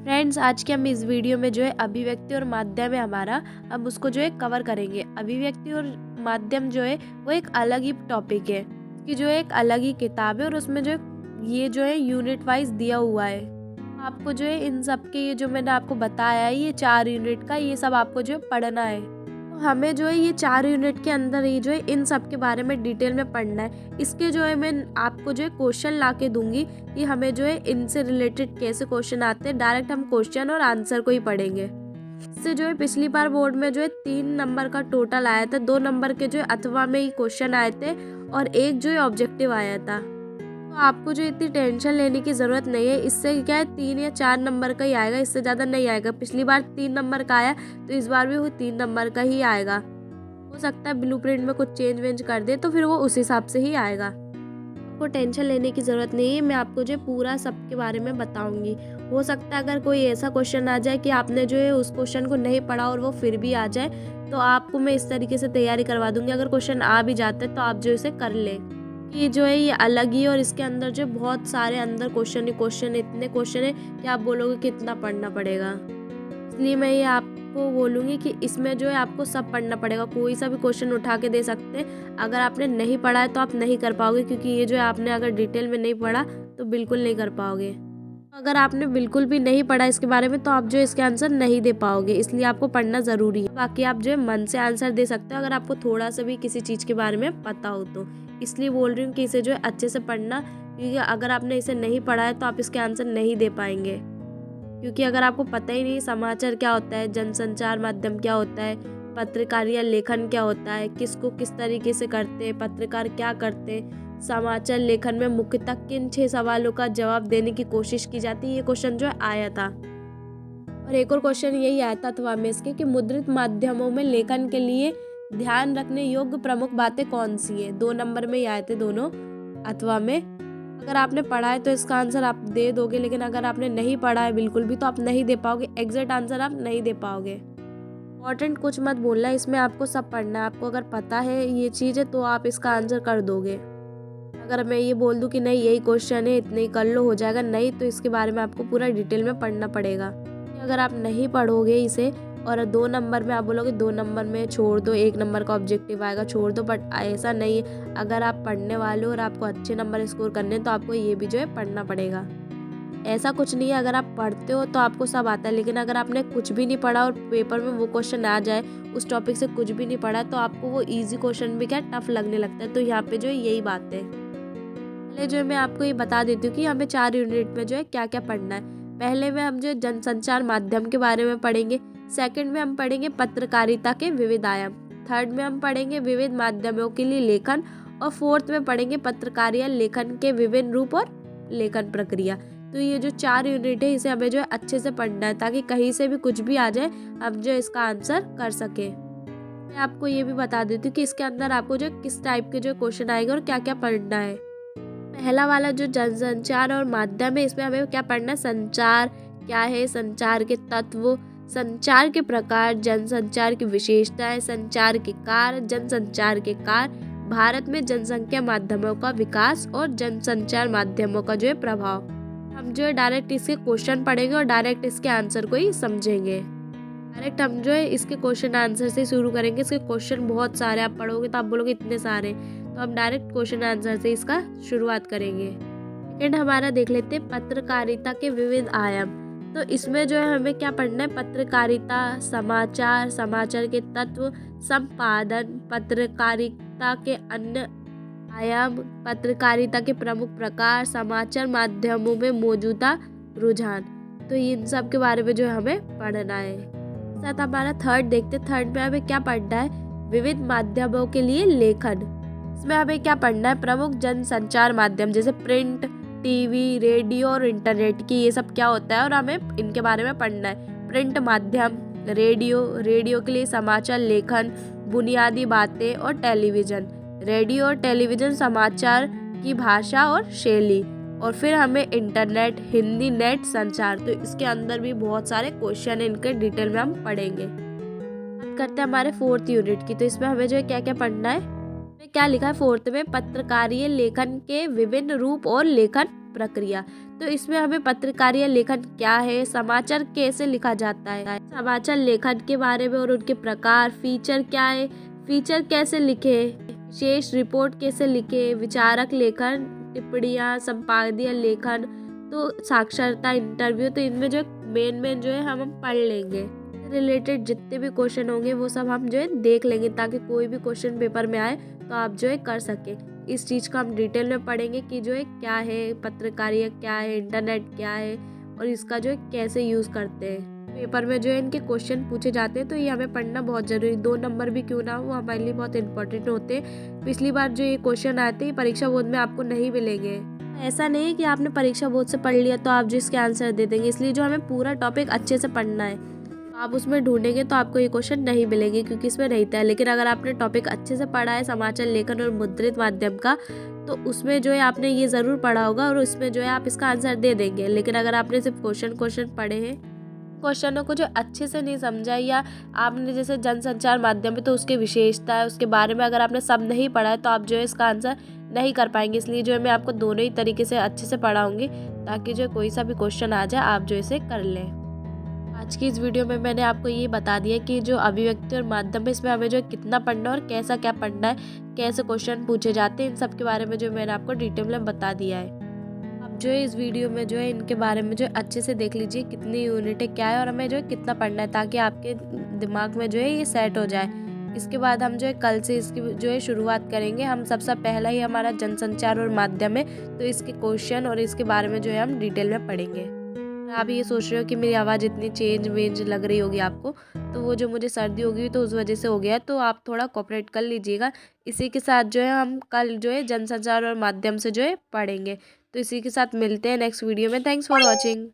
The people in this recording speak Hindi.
फ्रेंड्स, आज के हम इस वीडियो में जो है अभिव्यक्ति और माध्यम है हमारा, हम उसको जो है कवर करेंगे। अभिव्यक्ति और माध्यम जो है वो एक अलग ही टॉपिक है, कि जो एक अलग ही किताब है और उसमें जो है ये जो है यूनिट वाइज दिया हुआ है। आपको जो है इन सब के ये जो मैंने आपको बताया है, ये 4 यूनिट का ये सब आपको जो है पढ़ना है। तो हमें जो है ये 4 यूनिट के अंदर ही जो है इन सब के बारे में डिटेल में पढ़ना है। इसके जो है मैं आपको जो है क्वेश्चन ला के दूंगी कि हमें जो है इनसे रिलेटेड कैसे क्वेश्चन आते हैं। डायरेक्ट हम क्वेश्चन और आंसर को ही पढ़ेंगे। इससे जो है पिछली बार बोर्ड में जो है 3 नंबर का टोटल आया था, 2 नंबर के जो है अथवा में ही क्वेश्चन आए थे और एक जो है ऑब्जेक्टिव आया था। तो आपको जो इतनी टेंशन लेने की ज़रूरत नहीं है। इससे क्या है 3 या 4 नंबर का ही आएगा, इससे ज़्यादा नहीं आएगा। पिछली बार 3 नंबर का आया तो इस बार भी वो 3 नंबर का ही आएगा। हो सकता है ब्लूप्रिंट में कुछ चेंज वेंज कर दे तो फिर वो उस हिसाब से ही आएगा। आपको टेंशन लेने की ज़रूरत नहीं है। मैं आपको जो पूरा सब के बारे में बताऊंगी। हो सकता है अगर कोई ऐसा क्वेश्चन आ जाए कि आपने जो है उस क्वेश्चन को नहीं पढ़ा और वो फिर भी आ जाए, तो आपको मैं इस तरीके से तैयारी करवा दूंगी। अगर क्वेश्चन आ भी जाते तो आप जो इसे कर लें। ये जो है ये अलग ही, और इसके अंदर जो बहुत सारे अंदर क्वेश्चन इतने क्वेश्चन है कि आप बोलोगे कितना पढ़ना पड़ेगा। इसलिए मैं ये आपको बोलूँगी कि इसमें जो है आपको सब पढ़ना पड़ेगा। कोई सा भी क्वेश्चन उठा के दे सकते हैं। अगर आपने नहीं पढ़ा है तो आप नहीं कर पाओगे, क्योंकि ये जो है आपने अगर डिटेल में नहीं पढ़ा तो बिल्कुल नहीं कर पाओगे। अगर आपने बिल्कुल भी नहीं पढ़ा इसके बारे में तो आप जो इसके आंसर नहीं दे पाओगे, इसलिए आपको पढ़ना ज़रूरी है। बाकी आप जो है मन से आंसर दे सकते हो अगर आपको थोड़ा सा भी किसी चीज़ के बारे में पता हो तो। इसलिए बोल रही हूँ कि इसे जो है अच्छे से पढ़ना, क्योंकि अगर आपने इसे नहीं पढ़ा है तो आप इसके आंसर नहीं दे पाएंगे। क्योंकि अगर आपको पता ही नहीं समाचार क्या होता है, जनसंचार माध्यम क्या होता है, पत्रकार या लेखन क्या होता है, किसको किस तरीके से करते हैं, पत्रकार क्या करते हैं, समाचार लेखन में मुख्यतः किन 6 सवालों का जवाब देने की कोशिश की जाती है, ये क्वेश्चन जो आया था। और एक और क्वेश्चन यही आया था अथवा में इसके कि मुद्रित माध्यमों में लेखन के लिए ध्यान रखने योग्य प्रमुख बातें कौन सी है। 2 नंबर में ही आए थे दोनों अथवा में। अगर आपने पढ़ा है तो इसका आंसर आप दे दोगे, लेकिन अगर आपने नहीं पढ़ा है बिल्कुल भी तो आप नहीं दे पाओगे। एग्जैक्ट आंसर आप नहीं दे पाओगे। इम्पोर्टेंट कुछ मत बोलना है, इसमें आपको सब पढ़ना है। आपको अगर पता है ये चीज़ है तो आप इसका आंसर कर दोगे। अगर मैं ये बोल दूं कि नहीं यही क्वेश्चन है इतने ही कर लो हो जाएगा, नहीं, तो इसके बारे में आपको पूरा डिटेल में पढ़ना पड़ेगा। अगर आप नहीं पढ़ोगे इसे और 2 नंबर में आप बोलोगे 2 नंबर में छोड़ दो, 1 नंबर का ऑब्जेक्टिव आएगा छोड़ दो, बट ऐसा नहीं है। अगर आप पढ़ने वाले हो और आपको अच्छे नंबर स्कोर करने हैं तो आपको ये भी जो है पढ़ना पड़ेगा। ऐसा कुछ नहीं है अगर आप पढ़ते हो तो आपको सब आता है, लेकिन अगर आपने कुछ भी नहीं पढ़ा और पेपर में वो क्वेश्चन आ जाए, उस टॉपिक से कुछ भी नहीं पढ़ा, तो आपको वो ईजी क्वेश्चन भी क्या टफ लगने लगता है। तो यहाँ पे जो है यही बात है। पहले जो है मैं आपको ये बता देती हूँ कि हमें 4 यूनिट में जो है क्या क्या पढ़ना है। पहले में हम जो जनसंचार माध्यम के बारे में पढ़ेंगे। सेकंड में हम पढ़ेंगे पत्रकारिता के विविध आयाम। थर्ड में हम पढ़ेंगे विविध माध्यमों के लिए लेखन। और फोर्थ में पढ़ेंगे पत्रकारिता लेखन के विभिन्न रूप और लेखन प्रक्रिया। तो ये जो 4 यूनिट है इसे हमें जो है अच्छे से पढ़ना है, ताकि कहीं से भी कुछ भी आ जाए हम जो इसका आंसर कर सके। मैं आपको ये भी बता देती हूँ कि इसके अंदर आपको जो किस टाइप के जो क्वेश्चन आएंगे और क्या क्या पढ़ना है। पहला वाला जो जनसंचार और माध्यम है, इसमें हमें क्या पढ़ना है। संचार क्या है, संचार के तत्व, संचार के प्रकार, जनसंचार की विशेषताएं, संचार के कार्य, जनसंचार के कार्य, भारत में जनसंख्या माध्यमों का विकास और जनसंचार माध्यमों का जो है प्रभाव। हम जो है डायरेक्ट इसके क्वेश्चन पढ़ेंगे और डायरेक्ट इसके आंसर को ही समझेंगे। डायरेक्ट हम जो है इसके क्वेश्चन आंसर से शुरू करेंगे। इसके क्वेश्चन बहुत सारे आप पढ़ोगे तो आप बोलोगे इतने सारे, तो हम डायरेक्ट क्वेश्चन आंसर से इसका शुरुआत करेंगे। सेकंड हमारा देख लेते हैं पत्रकारिता के विविध आयाम। तो इसमें जो है हमें क्या पढ़ना है। पत्रकारिता, समाचार, समाचार के तत्व, संपादन, पत्रकारिता के अन्य आयाम, पत्रकारिता के प्रमुख प्रकार, समाचार माध्यमों में मौजूदा रुझान। तो इन सब के बारे में जो है हमें पढ़ना है। साथ हमारा थर्ड देखते। थर्ड में हमें क्या पढ़ना है। विविध माध्यमों के लिए लेखन। इसमें हमें क्या पढ़ना है। प्रमुख जनसंचार माध्यम जैसे प्रिंट, टीवी, रेडियो और इंटरनेट की ये सब क्या होता है और हमें इनके बारे में पढ़ना है। प्रिंट माध्यम, रेडियो के लिए समाचार लेखन, बुनियादी बातें और टेलीविज़न। रेडियो और टेलीविज़न समाचार की भाषा और शैली। और फिर हमें इंटरनेट, हिंदी नेट संचार। तो इसके अंदर भी बहुत सारे क्वेश्चन है, इनके डिटेल में हम पढ़ेंगे। बात करते हैं हमारे 4th यूनिट की। तो इसमें हमें जो है क्या क्या पढ़ना है। में क्या लिखा है फोर्थ में, पत्रकारीय लेखन के विभिन्न रूप और लेखन प्रक्रिया। तो इसमें हमें पत्रकारीय लेखन क्या है, समाचार कैसे लिखा जाता है, समाचार लेखन के बारे में और उनके प्रकार, फीचर क्या है, फीचर कैसे लिखे, विशेष रिपोर्ट कैसे लिखे, विचारक लेखन, टिप्पणियाँ, संपादकीय लेखन, तो साक्षरता, इंटरव्यू, तो इनमें जो मेन जो है हम पढ़ लेंगे। रिलेटेड जितने भी क्वेश्चन होंगे वो सब हम जो है देख लेंगे, ताकि कोई भी क्वेश्चन पेपर में आए तो आप जो है कर सकें। इस चीज़ को हम डिटेल में पढ़ेंगे कि जो है क्या है पत्रकारिता, क्या है इंटरनेट, क्या है और इसका जो है कैसे यूज़ करते हैं। पेपर में जो है इनके क्वेश्चन पूछे जाते हैं, तो ये हमें पढ़ना बहुत ज़रूरी, 2 नंबर भी क्यों ना हो, वो हमारे लिए बहुत इंपॉर्टेंट होते हैं। पिछली बार जो ये क्वेश्चन आते हैं परीक्षा बोर्ड में आपको नहीं मिलेंगे। ऐसा नहीं है कि आपने परीक्षा बोर्ड से पढ़ लिया तो आप जो इसके आंसर दे देंगे, इसलिए जो हमें पूरा टॉपिक अच्छे से पढ़ना है। आप उसमें ढूंढेंगे तो आपको ये क्वेश्चन नहीं मिलेंगे, क्योंकि इसमें रहता है। लेकिन अगर आपने टॉपिक अच्छे से पढ़ा है समाचार लेखन और मुद्रित माध्यम का, तो उसमें जो है आपने ये ज़रूर पढ़ा होगा और उसमें जो है आप इसका आंसर दे देंगे। लेकिन अगर आपने सिर्फ क्वेश्चन पढ़े हैं, क्वेश्चनों को जो अच्छे से नहीं समझा, या आपने जैसे जनसंचार माध्यम में तो उसकी विशेषता है उसके बारे में अगर आपने सब नहीं पढ़ा है, तो आप जो है इसका आंसर नहीं कर पाएंगे। इसलिए जो है मैं आपको दोनों ही तरीके से अच्छे से पढ़ाऊंगी, ताकि जो कोई सा भी क्वेश्चन आ जाए आप जो इसे कर लें। आज की इस वीडियो में मैंने आपको ये बता दिया कि जो अभिव्यक्ति और माध्यम है इसमें हमें जो कितना पढ़ना है और कैसा क्या पढ़ना है, कैसे क्वेश्चन पूछे जाते हैं, इन सब के बारे में जो मैंने आपको डिटेल में बता दिया है। अब जो है इस वीडियो में जो है इनके बारे में जो अच्छे से देख लीजिए कितनी यूनिट है, क्या है और हमें जो है कितना पढ़ना है, ताकि आपके दिमाग में जो है ये सेट हो जाए। इसके बाद हम जो है कल से इसकी जो है शुरुआत करेंगे। हम सबसे पहला ही हमारा जनसंचार और माध्यम है, तो इसके क्वेश्चन और इसके बारे में जो है हम डिटेल में पढ़ेंगे। आप ये सोच रहे हो कि मेरी आवाज़ इतनी चेंज वेंज लग रही होगी आपको, तो वो जो मुझे सर्दी होगी तो उस वजह से हो गया है, तो आप थोड़ा कोऑपरेट कर लीजिएगा। इसी के साथ जो है हम कल जो है जनसंचार और माध्यम से जो है पढ़ेंगे। तो इसी के साथ मिलते हैं नेक्स्ट वीडियो में। Thanks for watching.